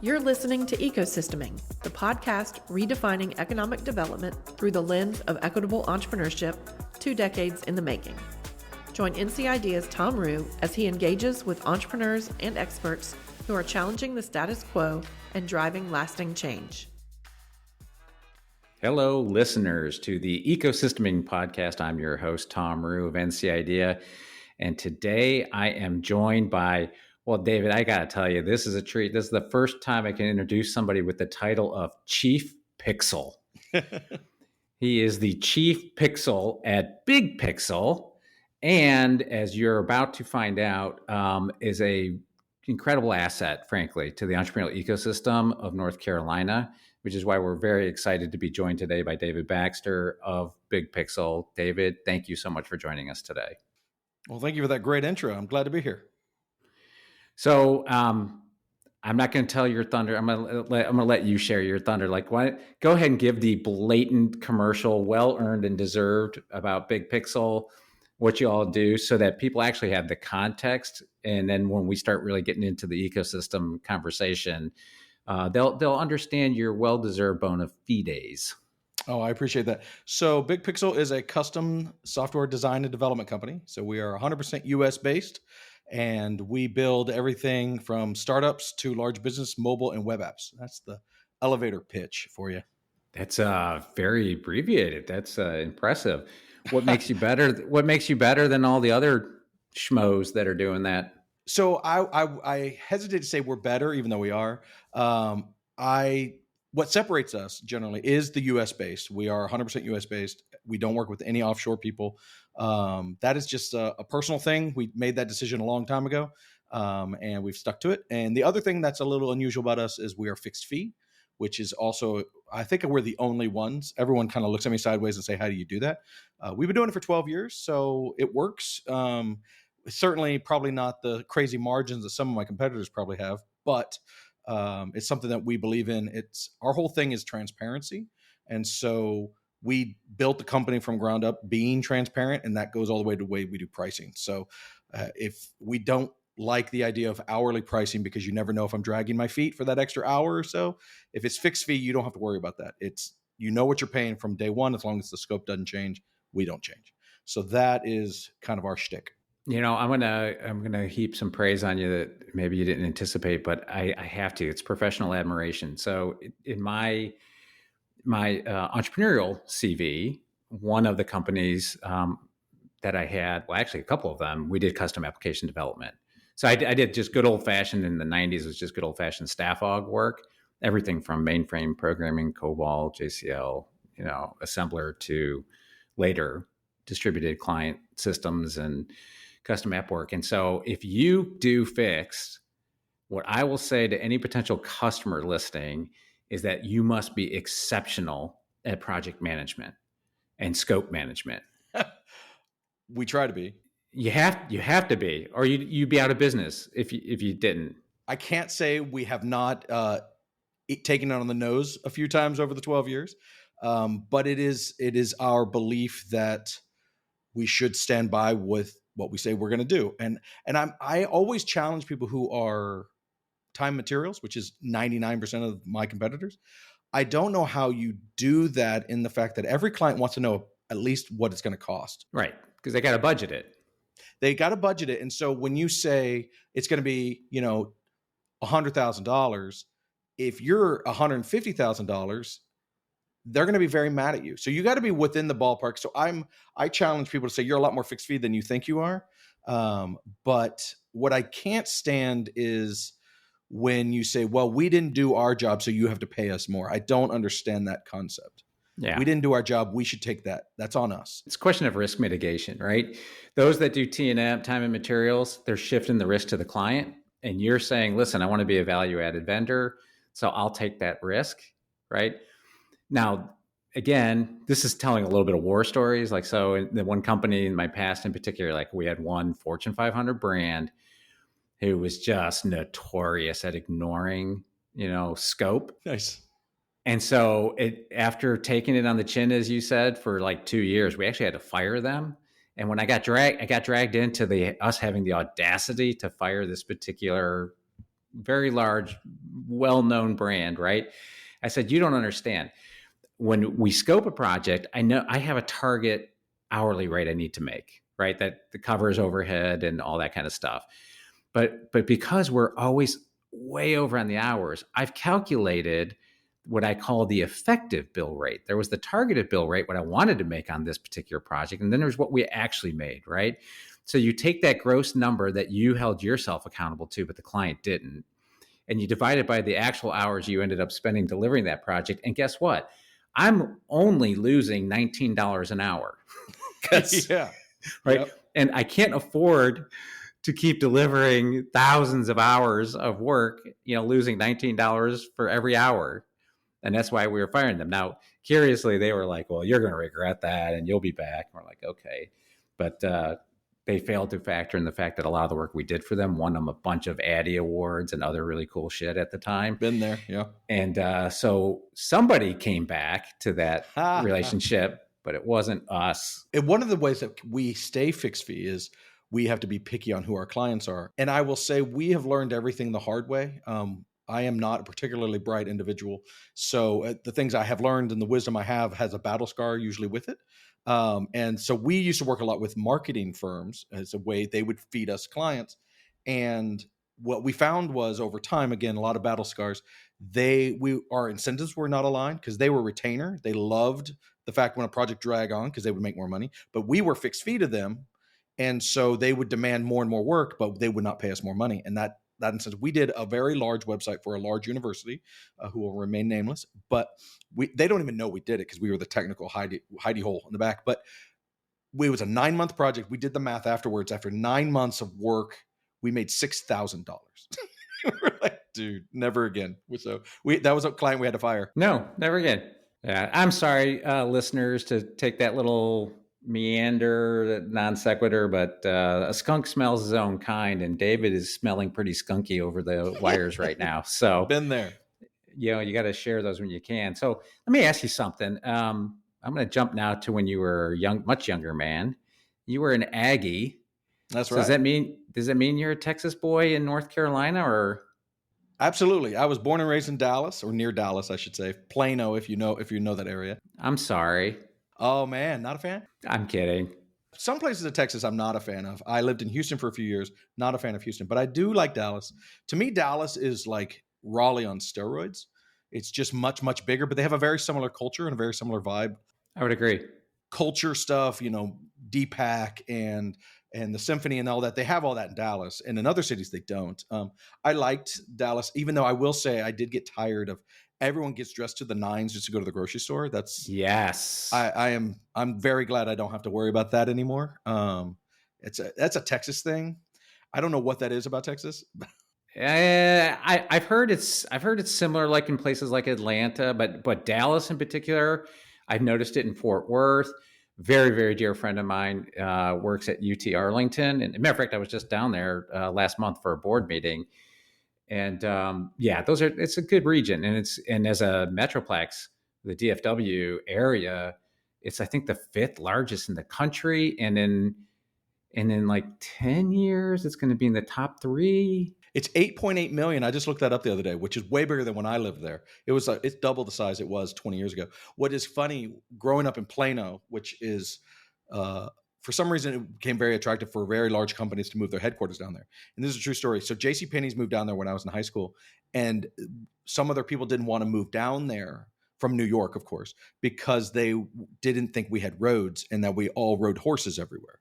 You're listening to Ecosysteming, the podcast redefining economic development through the lens of equitable entrepreneurship, 2 decades in the making. Join NC Idea's Tom Rue as he engages with entrepreneurs and experts who are challenging the status quo and driving lasting change. Hello, listeners to the Ecosysteming podcast. I'm your host, Tom Rue of NC Idea. And today I am joined by, well, David, I got to tell you, this is a treat. This is the first time I can introduce somebody with the title of Chief Pixel. He is the Chief Pixel at Big Pixel. And as you're about to find out, is a incredible asset, frankly, to the entrepreneurial ecosystem of North Carolina, which is why we're very excited to be joined today by David Baxter of Big Pixel. David, thank you so much for joining us today. Well, thank you for that great intro. I'm glad to be here. So I'm not going to tell your thunder. I'm going to let you share your thunder. Go ahead and give the blatant commercial, well-earned and deserved about Big Pixel, what you all do, so that people actually have the context. And then when we start really getting into the ecosystem conversation, they'll understand your well-deserved bona fides. Oh, I appreciate that. So Big Pixel is a custom software design and development company. So we are 100% US based, and we build everything from startups to large business, mobile, and web apps. That's the elevator pitch for you. That's very abbreviated. That's impressive. What makes you better? What makes you better than all the other schmoes that are doing that? So I hesitate to say we're better, even though we are. What separates us generally is the U.S. based. We are 100% U.S. based. We don't work with any offshore people. That is just a personal thing. We made that decision a long time ago, and we've stuck to it. And the other thing that's a little unusual about us is we are fixed fee, which is also, I think we're the only ones. Everyone kind of looks at me sideways and say, how do you do that? We've been doing it for 12 years, so it works. Certainly probably not the crazy margins that some of my competitors probably have, but it's something that we believe in. Our whole thing is transparency. And so we built the company from ground up being transparent, and that goes all the way to the way we do pricing. So if we don't like the idea of hourly pricing, because you never know if I'm dragging my feet for that extra hour or so, if it's fixed fee, you don't have to worry about that. You know what you're paying from day one, as long as the scope doesn't change, we don't change. So that is kind of our shtick. You know, I'm gonna heap some praise on you that maybe you didn't anticipate, but I have to. It's professional admiration. So in my entrepreneurial CV, one of the companies that I had, well, actually a couple of them, we did custom application development. So I did just good old fashioned in the 90s. It was just good old fashioned staff aug work, everything from mainframe programming, COBOL, JCL, assembler, to later distributed client systems and custom app work. And so if you do fixed, what I will say to any potential customer listening is that you must be exceptional at project management and scope management. We try to be. You have to be, or you'd be out of business if you didn't. I can't say we have not taken it on the nose a few times over the 12 years, but it is our belief that we should stand by with what we say we're going to do. And I always challenge people who are time materials, which is 99% of my competitors. I don't know how you do that, in the fact that every client wants to know at least what it's going to cost. Right. Because they got to budget it. They got to budget it. And so when you say it's going to be, $100,000, if you're $150,000, they're going to be very mad at you. So you got to be within the ballpark. So I challenge people to say you're a lot more fixed fee than you think you are. But what I can't stand is when you say, well, we didn't do our job, so you have to pay us more. I don't understand that concept. Yeah. We didn't do our job. We should take that. That's on us. It's a question of risk mitigation, right? Those that do T&M, time and materials, they're shifting the risk to the client. And you're saying, listen, I want to be a value-added vendor, so I'll take that risk, right? Now, again, this is telling a little bit of war stories. So in the one company in my past in particular, we had one Fortune 500 brand who was just notorious at ignoring, scope. Nice. And so after taking it on the chin, as you said, for like 2 years, we actually had to fire them. And when I got dragged into us having the audacity to fire this particular very large, well-known brand, right? I said, you don't understand. When we scope a project, I know I have a target hourly rate I need to make, right? That covers overhead and all that kind of stuff. But because we're always way over on the hours, I've calculated what I call the effective bill rate. There was the targeted bill rate, what I wanted to make on this particular project, and then there's what we actually made, right? So you take that gross number that you held yourself accountable to, but the client didn't, and you divide it by the actual hours you ended up spending delivering that project. And guess what? I'm only losing $19 an hour. Yeah. Right. Yep. And I can't afford to keep delivering thousands of hours of work, losing $19 for every hour. And that's why we were firing them. Now, curiously, they were like, well, you're going to regret that and you'll be back. And we're like, okay. But they failed to factor in the fact that a lot of the work we did for them won them a bunch of Addy awards and other really cool shit at the time. Been there. Yeah. And so somebody came back to that relationship, but it wasn't us. And one of the ways that we stay fixed fee is we have to be picky on who our clients are. And I will say we have learned everything the hard way. I am not a particularly bright individual. So the things I have learned and the wisdom I have has a battle scar usually with it. And so we used to work a lot with marketing firms as a way they would feed us clients. And what we found was over time, again, a lot of battle scars, our incentives were not aligned because they were retainer. They loved the fact when a project dragged on because they would make more money, but we were fixed fee to them. And so they would demand more and more work, but they would not pay us more money. And that incentive, we did a very large website for a large university who will remain nameless, but they don't even know we did it because we were the technical hidey hole in the back. But it was a 9-month project. We did the math afterwards. After 9 months of work, we made $6,000. We're like, dude, never again. So that was a client we had to fire. No, never again. Yeah, I'm sorry, listeners, to take that little meander, non sequitur, but a skunk smells his own kind, and David is smelling pretty skunky over the wires right now. So been there. You got to share those when you can. So let me ask you something. I'm going to jump now to when you were much younger man. You were an Aggie. That's right. Does that mean you're a Texas boy in North Carolina, or? Absolutely. I was born and raised in Dallas, or near Dallas, I should say. Plano, if you know that area. I'm sorry. Oh man, not a fan? I'm kidding. Some places in Texas I'm not a fan of. I lived in Houston for a few years, not a fan of Houston, but I do like Dallas. To me, Dallas is like Raleigh on steroids. It's just much, much bigger, but they have a very similar culture and a very similar vibe. I would agree. Culture stuff, DPAC and the symphony and all that. They have all that in Dallas, and in other cities they don't. I liked Dallas, even though I will say I did get tired of everyone gets dressed to the nines just to go to the grocery store. Yes. I'm very glad I don't have to worry about that anymore. That's a Texas thing. I don't know what that is about Texas. I've heard it's similar, like in places like Atlanta, but Dallas in particular, I've noticed it in Fort Worth. Very, very dear friend of mine works at UT Arlington, and as a matter of fact, I was just down there last month for a board meeting. And it's a good region, and as a metroplex, the DFW area, it's I think the 5th largest in the country, and in like 10 years, it's going to be in the top 3. It's 8.8 million. I just looked that up the other day, which is way bigger than when I lived there. It's double the size it was 20 years ago. What is funny, growing up in Plano, which is for some reason, it became very attractive for very large companies to move their headquarters down there. And this is a true story. So JCPenney's moved down there when I was in high school, and some other people didn't want to move down there from New York, of course, because they didn't think we had roads and that we all rode horses everywhere.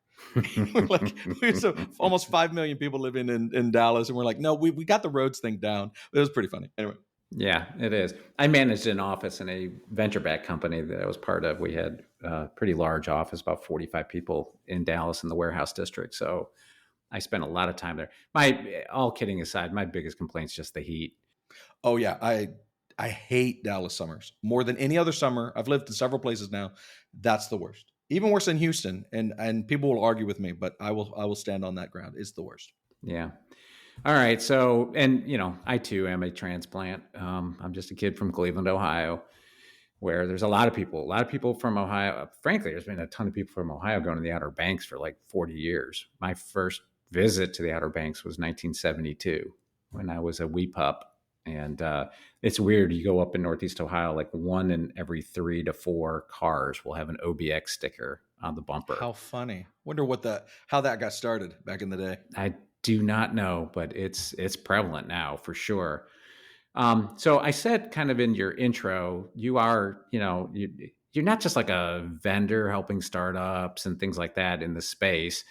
So almost 5 million people living in Dallas, and we're like, no, we got the roads thing down. It was pretty funny. Anyway. Yeah, it is. I managed an office in a venture-backed company that I was part of. We had a pretty large office, about 45 people in Dallas in the warehouse district. So I spent a lot of time there. All kidding aside, my biggest complaint is just the heat. Oh yeah, I hate Dallas summers more than any other summer. I've lived in several places now. That's the worst. Even worse than Houston. And people will argue with me, but I will stand on that ground. It's the worst. Yeah. All right. So, and I too am a transplant. I'm just a kid from Cleveland, Ohio, where there's a lot of people from Ohio. Frankly, there's been a ton of people from Ohio going to the Outer Banks for like 40 years. My first visit to the Outer Banks was 1972 when I was a wee pup. And it's weird. You go up in Northeast Ohio, like one in every 3 to 4 cars will have an OBX sticker on the bumper. How funny. Wonder how that got started back in the day. I do not know, but it's prevalent now for sure. So I said kind of in your intro, you are, you're not just like a vendor helping startups and things like that in the space.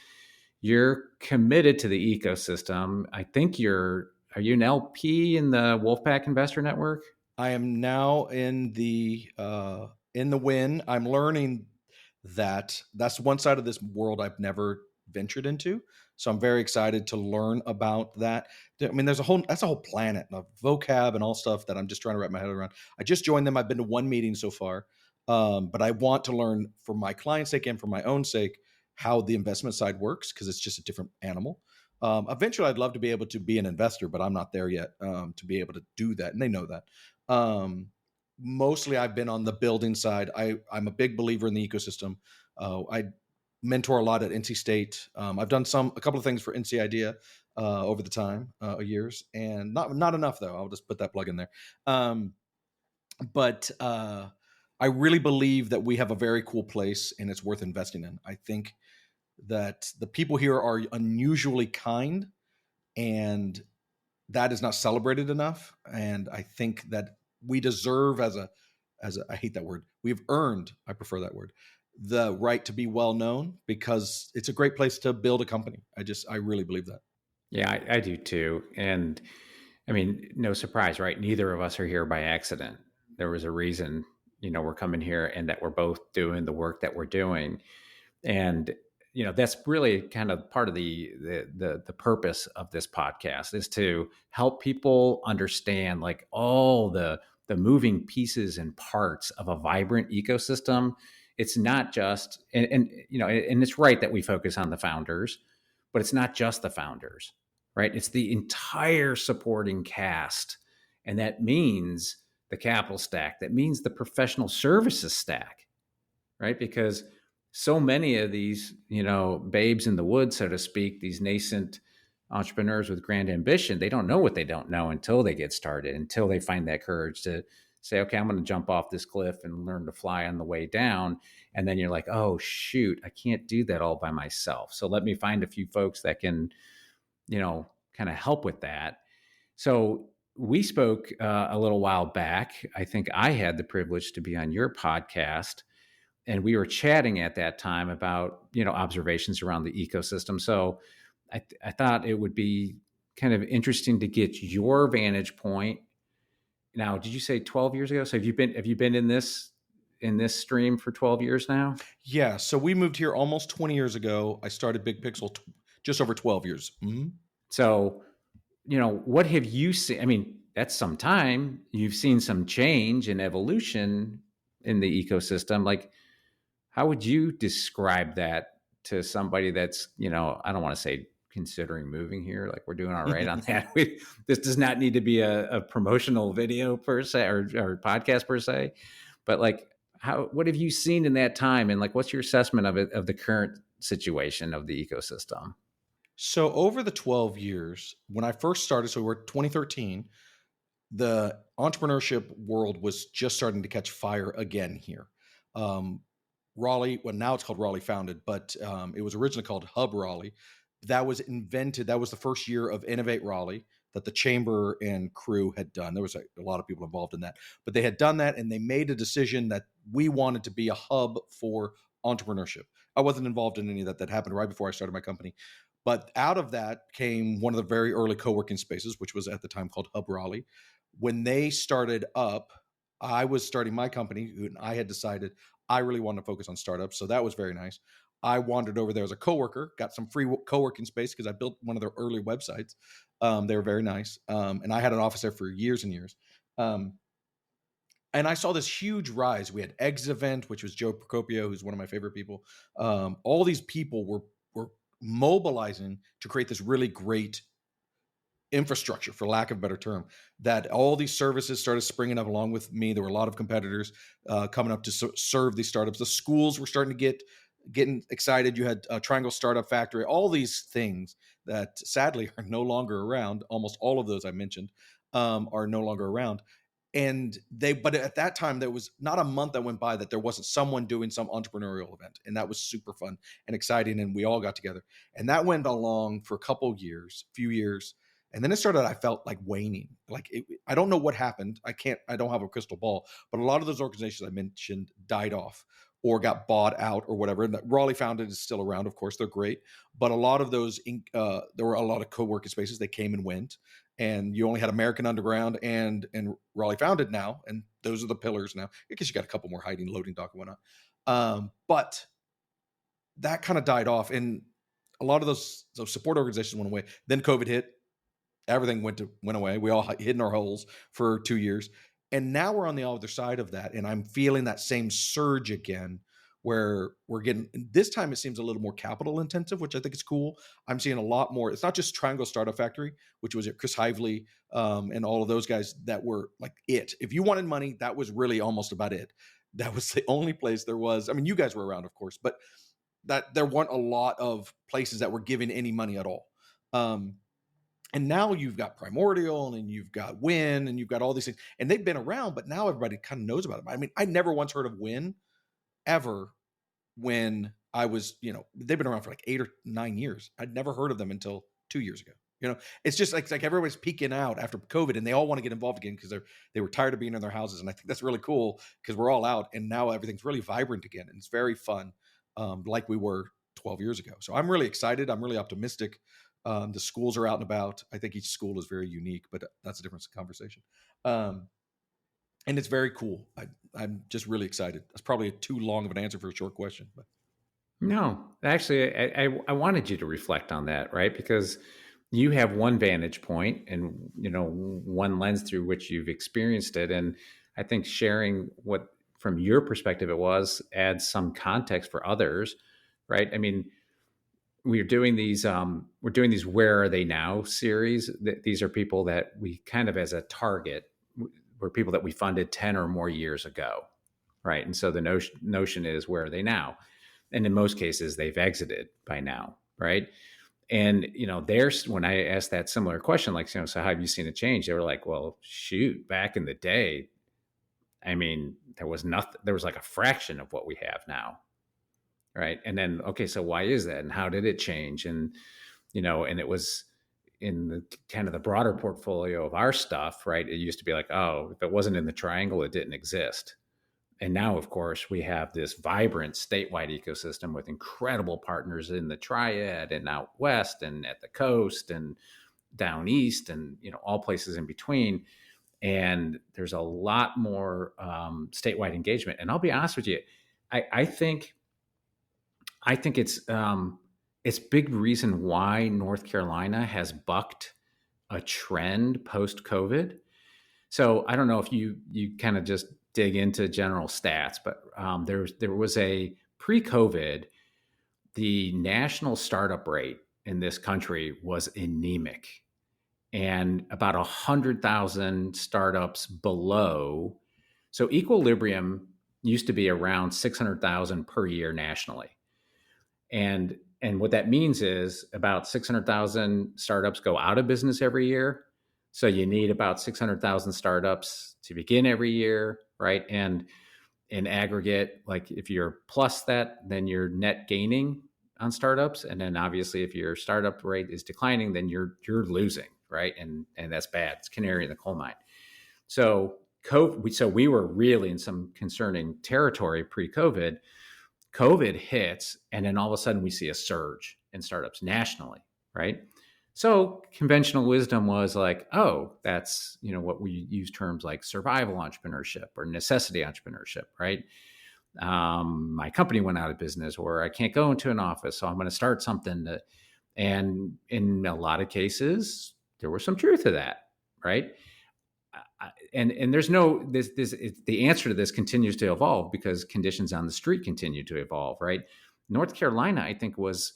You're committed to the ecosystem. I think are you an LP in the Wolfpack Investor Network? I am now in the win. I'm learning that that's one side of this world I've never ventured into. So I'm very excited to learn about that. I mean, that's a whole planet of vocab and all stuff that I'm just trying to wrap my head around. I just joined them. I've been to one meeting so far, but I want to learn for my client's sake and for my own sake how the investment side works because it's just a different animal. Eventually, I'd love to be able to be an investor, but I'm not there yet to be able to do that, and they know that. Mostly, I've been on the building side. I'm a big believer in the ecosystem. I mentor a lot at NC State. I've done a couple of things for NC Idea over the time years, and not enough though. I'll just put that plug in there. But I really believe that we have a very cool place, and it's worth investing in. I think that the people here are unusually kind, and that is not celebrated enough. And I think that we deserve I hate that word. We've earned, I prefer that word, the right to be well known because it's a great place to build a company. I really believe that. Yeah, I do too. And I mean, no surprise, right? Neither of us are here by accident. There was a reason, we're coming here and that we're both doing the work that we're doing. And that's really kind of part of the purpose of this podcast is to help people understand like all the moving pieces and parts of a vibrant ecosystem. It's not just and it's right that we focus on the founders, but it's not just the founders, right? It's the entire supporting cast, and that means the capital stack, that means the professional services stack, right? Because so many of these, babes in the woods, so to speak, these nascent entrepreneurs with grand ambition, they don't know what they don't know until they get started, until they find that courage to say, okay, I'm going to jump off this cliff and learn to fly on the way down. And then you're like, oh, shoot, I can't do that all by myself. So let me find a few folks that can, kind of help with that. So we spoke a little while back. I think I had the privilege to be on your podcast, and we were chatting at that time about observations around the ecosystem. So I thought it would be kind of interesting to get your vantage point. Now, did you say 12 years ago? So have you been in this stream for 12 years now? Yeah. So we moved here almost 20 years ago. I started Big Pixel just over 12 years. Mm-hmm. So, what have you seen? I mean, that's some time. You've seen some change and evolution in the ecosystem. Like, how would you describe that to somebody that's, I don't want to say considering moving here, like we're doing all right on that. This does not need to be a promotional video per se or podcast per se, but like what have you seen in that time? And like, what's your assessment of it, of the current situation of the ecosystem? So over the 12 years, when I first started, so we're 2013, the entrepreneurship world was just starting to catch fire again here. Raleigh, well, now it's called Raleigh Founded, but it was originally called Hub Raleigh. That was invented. That was the first year of Innovate Raleigh that the chamber and crew had done. There was a lot of people involved in that, but they had done that and they made a decision that we wanted to be a hub for entrepreneurship. I wasn't involved in any of that. That happened right before I started my company. But out of that came one of the very early co-working spaces, which was at the time called Hub Raleigh. When they started up, I was starting my company and I had decided I really wanted to focus on startups. So that was very nice. I wandered over there as a coworker, got some free co-working space because I built one of their early websites. They were very nice. And I had an office there for years and years. And I saw this huge rise. We had Exit Event, which was Joe Procopio, who's one of my favorite people. All these people were mobilizing to create this really great infrastructure, for lack of a better term, that all these services started springing up along with me. There were a lot of competitors coming up to serve these startups. The schools were starting to getting excited. You had Triangle Startup Factory, all these things that sadly are no longer around. Almost all of those I mentioned are no longer around. But at that time, there was not a month that went by that there wasn't someone doing some entrepreneurial event. And that was super fun and exciting. And we all got together. And that went along for a few years. And then it started, I felt like waning. I don't know what happened. I don't have a crystal ball, but a lot of those organizations I mentioned died off or got bought out or whatever. And Raleigh Founded is still around. Of course, they're great. But a lot of those, there were a lot of co-working spaces. They came and went. And you only had American Underground and Raleigh Founded now. And those are the pillars now. I guess you got a couple more hiding, loading dock and whatnot. But that kind of died off. And a lot of those support organizations went away. Then COVID hit. Everything went away. We all hid in our holes for 2 years. And now we're on the other side of that. And I'm feeling that same surge again, where we're getting, this time it seems a little more capital intensive, which I think is cool. I'm seeing a lot more. It's not just Triangle Startup Factory, which was Chris Hively and all of those guys that were like it. If you wanted money, that was really almost about it. That was the only place there was. I mean, you guys were around, of course, but that there weren't a lot of places that were giving any money at all. And now you've got Primordial and you've got Win and you've got all these things, and they've been around, but now everybody kind of knows about them. I mean, I never once heard of Win ever when I was, they've been around for like 8 or 9 years. I'd never heard of them until 2 years ago. It's just like everybody's peeking out after COVID and they all want to get involved again because they were tired of being in their houses. And I think that's really cool because we're all out and now everything's really vibrant again. And it's very fun, like we were 12 years ago. So I'm really excited. I'm really optimistic. The schools are out and about. I think each school is very unique, but that's a different conversation. And it's very cool. I'm just really excited. That's probably too long of an answer for a short question. But. No, actually, I wanted you to reflect on that, right? Because you have one vantage point and, one lens through which you've experienced it. And I think sharing what from your perspective it was adds some context for others, right? I mean, we're doing these Where Are They Now series. These are people that we kind of as a target were people that we funded 10 or more years ago, right? And so the notion is, where are they now? And in most cases, they've exited by now, right? And, when I asked that similar question, like, so how have you seen it change? They were like, well, shoot, back in the day, I mean, there was nothing, there was like a fraction of what we have now, right? And then, okay, so why is that? And how did it change? And, and it was in the kind of the broader portfolio of our stuff, right? It used to be like, oh, if it wasn't in the triangle, it didn't exist. And now, of course, we have this vibrant statewide ecosystem with incredible partners in the triad and out west and at the coast and down east and, all places in between. And there's a lot more statewide engagement. And I'll be honest with you, I think it's big reason why North Carolina has bucked a trend post-COVID. So I don't know if you kind of just dig into general stats, but there was a pre-COVID, the national startup rate in this country was anemic, and about 100,000 startups below. So equilibrium used to be around 600,000 per year nationally. And what that means is about 600,000 startups go out of business every year. So you need about 600,000 startups to begin every year, right? And in aggregate, like if you're plus that, then you're net gaining on startups. And then obviously if your startup rate is declining, then you're losing, right? And that's bad. It's canary in the coal mine. So we were really in some concerning territory pre-COVID. COVID hits, and then all of a sudden we see a surge in startups nationally, right? So conventional wisdom was like, oh, that's, what we use terms like survival entrepreneurship or necessity entrepreneurship, right? My company went out of business, or I can't go into an office, so I'm going to start something. And in a lot of cases, there was some truth to that, right? And there's the answer to this continues to evolve because conditions on the street continue to evolve, right? North Carolina, I think, was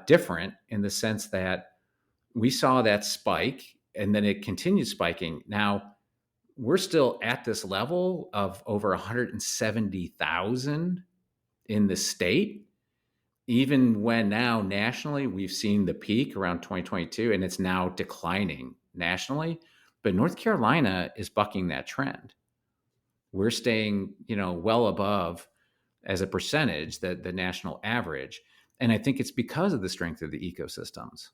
different in the sense that we saw that spike and then it continued spiking. Now we're still at this level of over 170,000 in the state, even when now nationally we've seen the peak around 2022 and it's now declining nationally. But North Carolina is bucking that trend. We're staying, well above as a percentage the national average. And I think it's because of the strength of the ecosystems,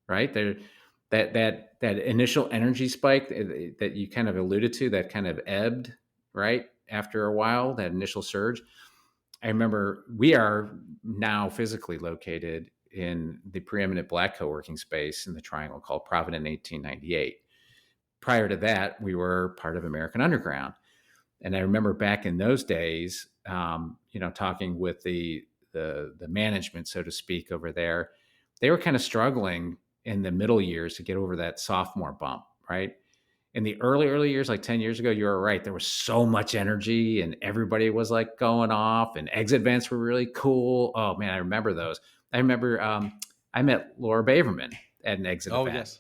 right? That initial energy spike that you kind of alluded to, that kind of ebbed, right? After a while, that initial surge. I remember we are now physically located in the preeminent Black co-working space in the Triangle called Provident 1898. Prior to that, we were part of American Underground. And I remember back in those days, talking with the management, so to speak, over there, they were kind of struggling in the middle years to get over that sophomore bump, right? In the early years, like 10 years ago, you were right. There was so much energy and everybody was like going off, and exit events were really cool. Oh man, I remember those. I remember I met Laura Baverman at an exit event. Yes.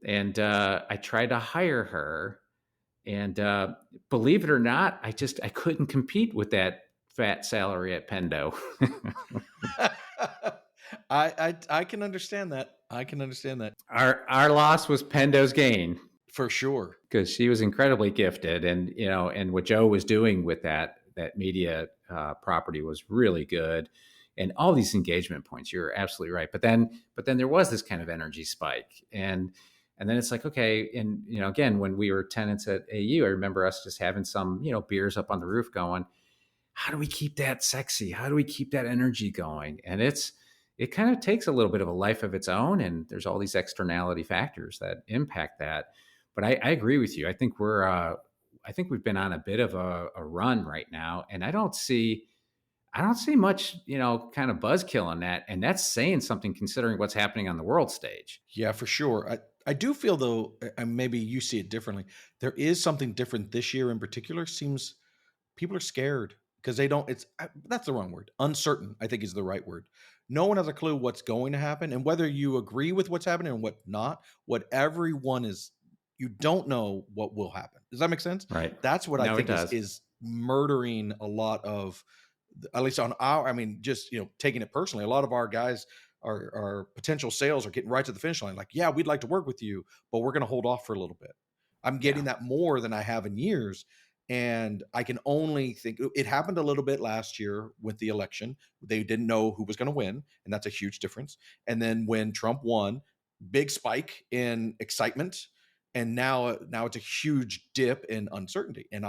And I tried to hire her. And believe it or not, I couldn't compete with that fat salary at Pendo. I can understand that. I can understand that. Our loss was Pendo's gain. For sure. Because she was incredibly gifted, and and what Joe was doing with that media property was really good, and all these engagement points. You're absolutely right. But then there was this kind of energy spike, and then it's like, okay, and again, when we were tenants at AU, I remember us just having some beers up on the roof, going, how do we keep that sexy? How do we keep that energy going? And it kind of takes a little bit of a life of its own, and there's all these externality factors that impact that. But I agree with you. I think we've been on a bit of a run right now, and I don't see much, kind of buzzkill on that. And that's saying something considering what's happening on the world stage. Yeah, for sure. I do feel, though, and maybe you see it differently, there is something different this year in particular. Seems people are scared because that's the wrong word. Uncertain, I think, is the right word. No one has a clue what's going to happen, and whether you agree with what's happening and what not, what everyone is, you don't know what will happen. Does that make sense? Right. That's what I think is murdering a lot of, at least on just, taking it personally, a lot of our guys, our potential sales are getting right to the finish line. Like, yeah, we'd like to work with you, but we're going to hold off for a little bit. I'm getting that more than I have in years. And I can only think it happened a little bit last year with the election. They didn't know who was going to win, and that's a huge difference. And then when Trump won, big spike in excitement. And now it's a huge dip in uncertainty. And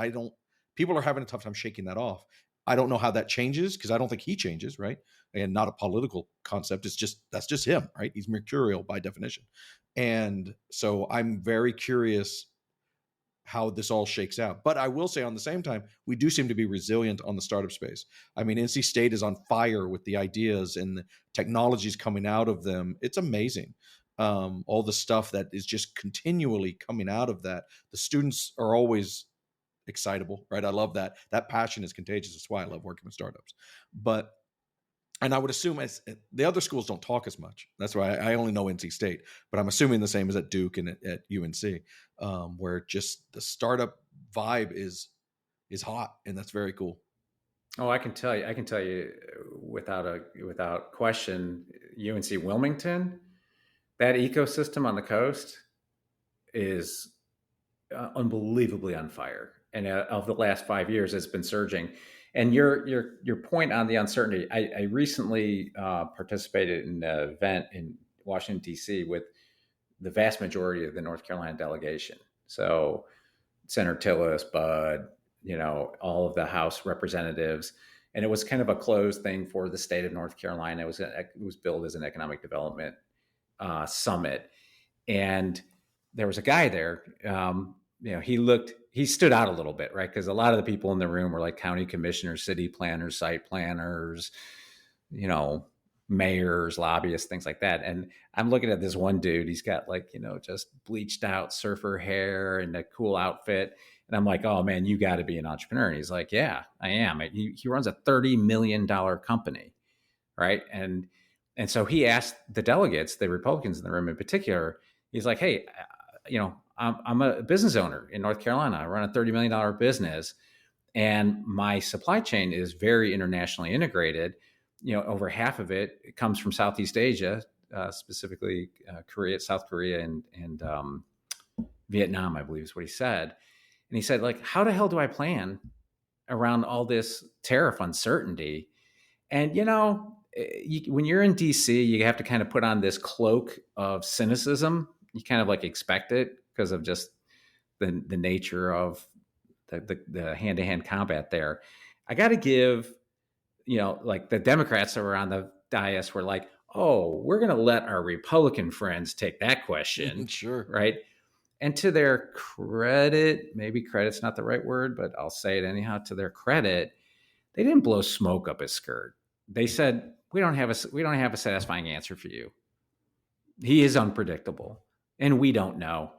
people are having a tough time shaking that off. I don't know how that changes, because I don't think he changes, right? And not a political concept. That's just him, right? He's mercurial by definition. And so I'm very curious how this all shakes out. But I will say, on the same time, we do seem to be resilient on the startup space. I mean, NC State is on fire with the ideas and the technologies coming out of them. It's amazing. All the stuff that is just continually coming out of that. The students are always excitable, right? I love that. That passion is contagious. That's why I love working with startups. And I would assume the other schools don't talk as much. That's why I only know NC State, but I'm assuming the same as at Duke and at UNC, where just the startup vibe is hot, and that's very cool. Oh, I can tell you without question, UNC Wilmington, that ecosystem on the coast is unbelievably on fire. And of the last 5 years, it's been surging. And your point on the uncertainty, I recently participated in an event in Washington, D.C. with the vast majority of the North Carolina delegation. So Senator Tillis, Bud, all of the House representatives. And it was kind of a closed thing for the state of North Carolina. It was billed as an economic development summit. And there was a guy there, he stood out a little bit, right? Because a lot of the people in the room were like county commissioners, city planners, site planners, mayors, lobbyists, things like that. And I'm looking at this one dude, he's got just bleached out surfer hair and a cool outfit. And I'm like, oh man, you got to be an entrepreneur. And he's like, yeah, I am. He runs a $30 million company, right? And And so he asked the delegates, the Republicans in the room in particular, he's like, hey, I'm a business owner in North Carolina. I run a $30 million business, and my supply chain is very internationally integrated. Over half of it comes from Southeast Asia, specifically South Korea, and Vietnam, I believe is what he said. And he said, like, how the hell do I plan around all this tariff uncertainty? And, when you're in DC, you have to kind of put on this cloak of cynicism. You kind of like expect it because of just the nature of the hand-to-hand combat there. I got to give, like the Democrats that were on the dais were like, oh, we're going to let our Republican friends take that question. Sure. Right. And to their credit, maybe credit's not the right word, but I'll say it anyhow, to their credit, they didn't blow smoke up his skirt. They said, we don't have a satisfying answer for you. He is unpredictable and we don't know.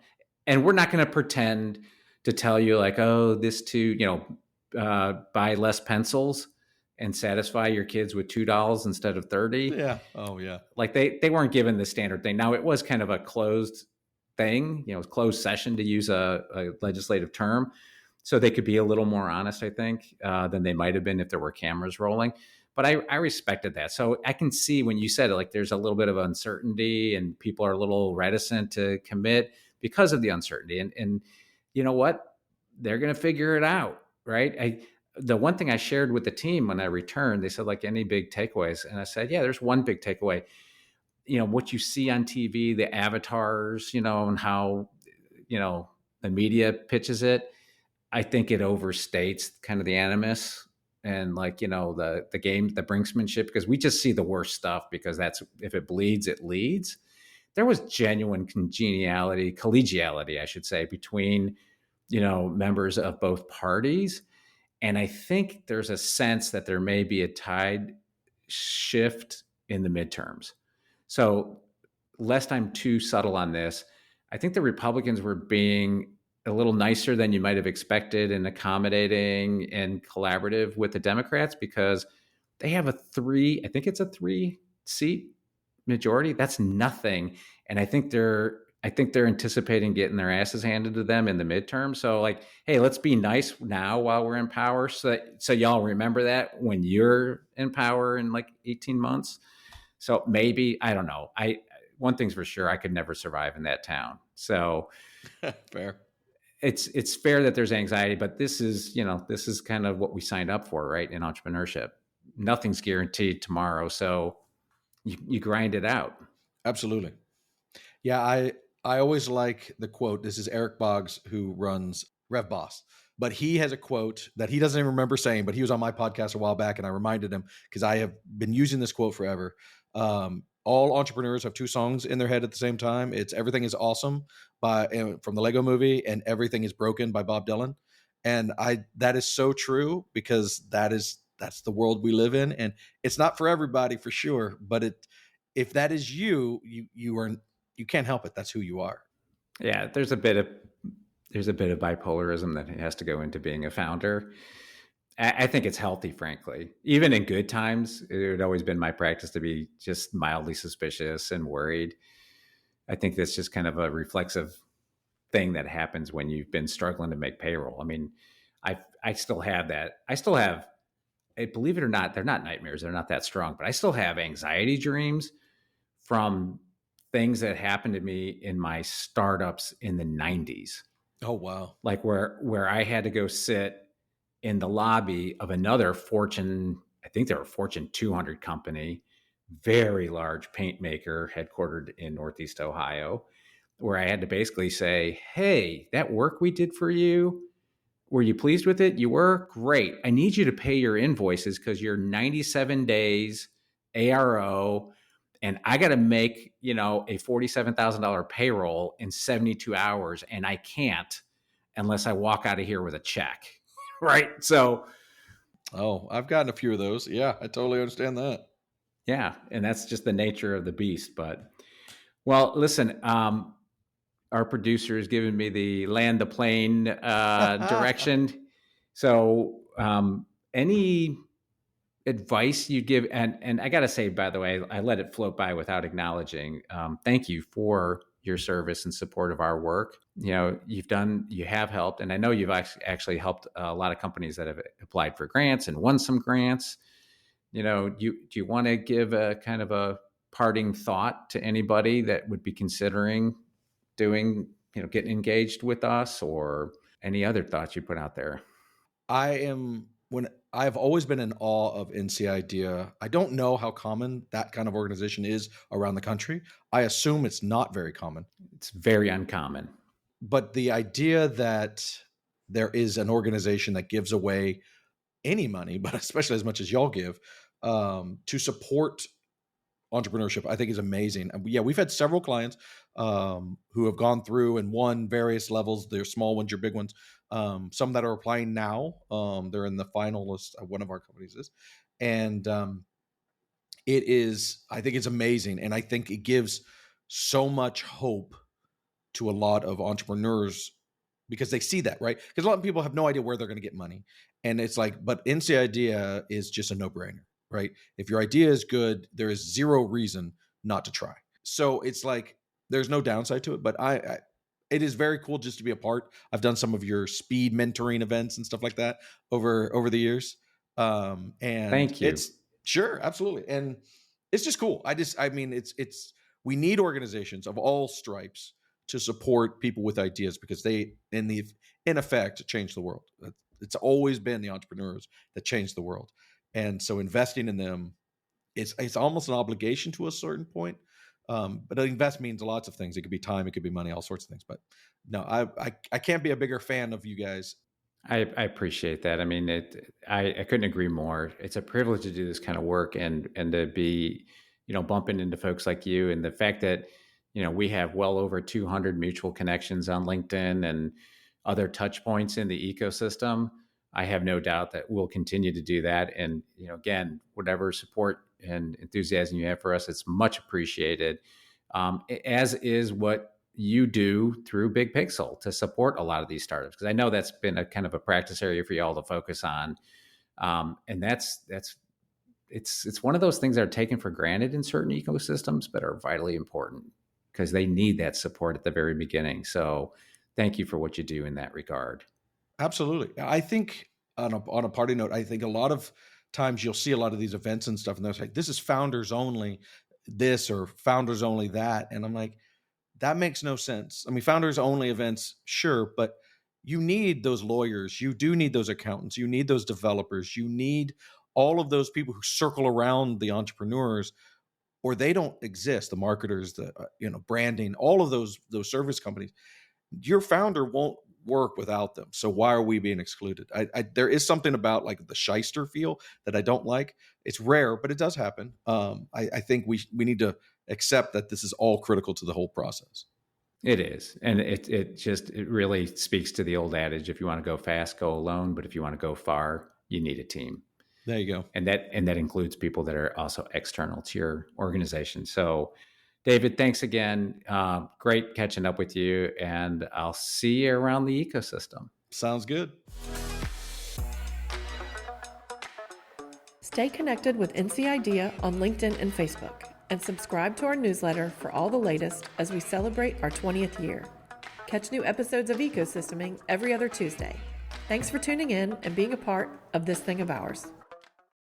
And we're not going to pretend to tell you like, oh, this too, buy less pencils and satisfy your kids with $2 instead of 30. Yeah. Oh yeah. Like they weren't given the standard thing. Now it was kind of a closed thing, closed session, to use a legislative term. So they could be a little more honest, I think, than they might have been if there were cameras rolling. But I respected that. So I can see when you said it, like there's a little bit of uncertainty and people are a little reticent to commit because of the uncertainty. And you know what? They're going to figure it out, right? The one thing I shared with the team when I returned, they said, like, any big takeaways? And I said, yeah, there's one big takeaway. What you see on TV, the avatars, and how, the media pitches it. I think it overstates kind of the animus and the game, the brinksmanship, because we just see the worst stuff because that's, if it bleeds, it leads. There was genuine collegiality, I should say, between, members of both parties. And I think there's a sense that there may be a tide shift in the midterms. So, lest I'm too subtle on this, I think the Republicans were being a little nicer than you might have expected and accommodating and collaborative with the Democrats because they have a 3-seat majority. That's nothing. And I think they're anticipating getting their asses handed to them in the midterm. So like, hey, let's be nice now while we're in power. So y'all remember that when you're in power in like 18 months. So maybe, I don't know. One thing's for sure, I could never survive in that town. So fair. It's fair that there's anxiety, but this is kind of what we signed up for, right? In entrepreneurship, nothing's guaranteed tomorrow. So you grind it out. Absolutely. Yeah. I always like the quote. This is Eric Boggs, who runs RevBoss. But he has a quote that he doesn't even remember saying, but he was on my podcast a while back, and I reminded him because I have been using this quote forever. All entrepreneurs have two songs in their head at the same time. It's "Everything Is Awesome" from the Lego Movie and "Everything Is Broken" by Bob Dylan. And that is so true because that's the world we live in, and it's not for everybody for sure. But if that is you can't help it. That's who you are. Yeah, there's a bit of bipolarism that has to go into being a founder. I think it's healthy, frankly. Even in good times, it had always been my practice to be just mildly suspicious and worried. I think that's just kind of a reflexive thing that happens when you've been struggling to make payroll. I mean, I still have that. Believe it or not, they're not nightmares. They're not that strong, but I still have anxiety dreams from things that happened to me in my startups in the 90s. Oh, wow. Like where I had to go sit in the lobby of another Fortune 200 company, very large paint maker headquartered in Northeast Ohio, where I had to basically say, hey, that work we did for you, were you pleased with it? You were? Great. I need you to pay your invoices because you're 97 days ARO, and I got to make, a $47,000 payroll in 72 hours, and I can't unless I walk out of here with a check. Right. So, I've gotten a few of those. Yeah, I totally understand that. Yeah. And that's just the nature of the beast. But, well, listen, our producer has given me the land the plane direction. So any advice you'd give? And I got to say, by the way, I let it float by without acknowledging. Thank you for your service and support of our work. You have helped, and I know you've actually helped a lot of companies that have applied for grants and won some grants. Do you want to give a kind of a parting thought to anybody that would be considering doing, getting engaged with us, or any other thoughts you put out there? I've always been in awe of NC Idea. I don't know how common that kind of organization is around the country. I assume it's not very common. It's very uncommon. But the idea that there is an organization that gives away any money, but especially as much as y'all give, to support entrepreneurship, I think is amazing. And yeah, we've had several clients who have gone through and won various levels. They're small ones, your big ones. Some that are applying now. They're in the finalist. One of our companies is, and it is. I think it's amazing, and I think it gives so much hope to a lot of entrepreneurs because they see that, right? Because a lot of people have no idea where they're going to get money, and it's like, but NC Idea is just a no-brainer. Right? If your idea is good, there is zero reason not to try. So it's like there's no downside to it, but it is very cool just to be a part. I've done some of your speed mentoring events and stuff like that over the years. And thank you. It's sure, absolutely, and it's just cool. It's we need organizations of all stripes to support people with ideas because they, in effect, change the world. It's always been the entrepreneurs that change the world. And so investing in them it's almost an obligation to a certain point. But invest means lots of things. It could be time, it could be money, all sorts of things. But no, I can't be a bigger fan of you guys. I appreciate that. I mean, I couldn't agree more. It's a privilege to do this kind of work and to be, bumping into folks like you, and the fact that, we have well over 200 mutual connections on LinkedIn and other touch points in the ecosystem. I have no doubt that we'll continue to do that. And, again, whatever support and enthusiasm you have for us, it's much appreciated, as is what you do through Big Pixel to support a lot of these startups. Because I know that's been a kind of a practice area for you all to focus on. And it's one of those things that are taken for granted in certain ecosystems, but are vitally important because they need that support at the very beginning. So thank you for what you do in that regard. Absolutely. I think on a party note, I think a lot of times you'll see a lot of these events and stuff, and they're like, this is founders only this or founders only that. And I'm like, that makes no sense. I mean, founders only events, sure, but you need those lawyers. You do need those accountants. You need those developers. You need all of those people who circle around the entrepreneurs, or they don't exist. The marketers, the branding, all of those service companies. Your founder won't work without them. So why are we being excluded? There is something about like the shyster feel that I don't like. It's rare, but it does happen. I think we need to accept that this is all critical to the whole process. It is. And it really speaks to the old adage, if you want to go fast, go alone. But if you want to go far, you need a team. There you go. And that includes people that are also external to your organization. So David, thanks again. Great catching up with you, and I'll see you around the ecosystem. Sounds good. Stay connected with NC Idea on LinkedIn and Facebook, and subscribe to our newsletter for all the latest as we celebrate our 20th year. Catch new episodes of Ecosysteming every other Tuesday. Thanks for tuning in and being a part of this thing of ours.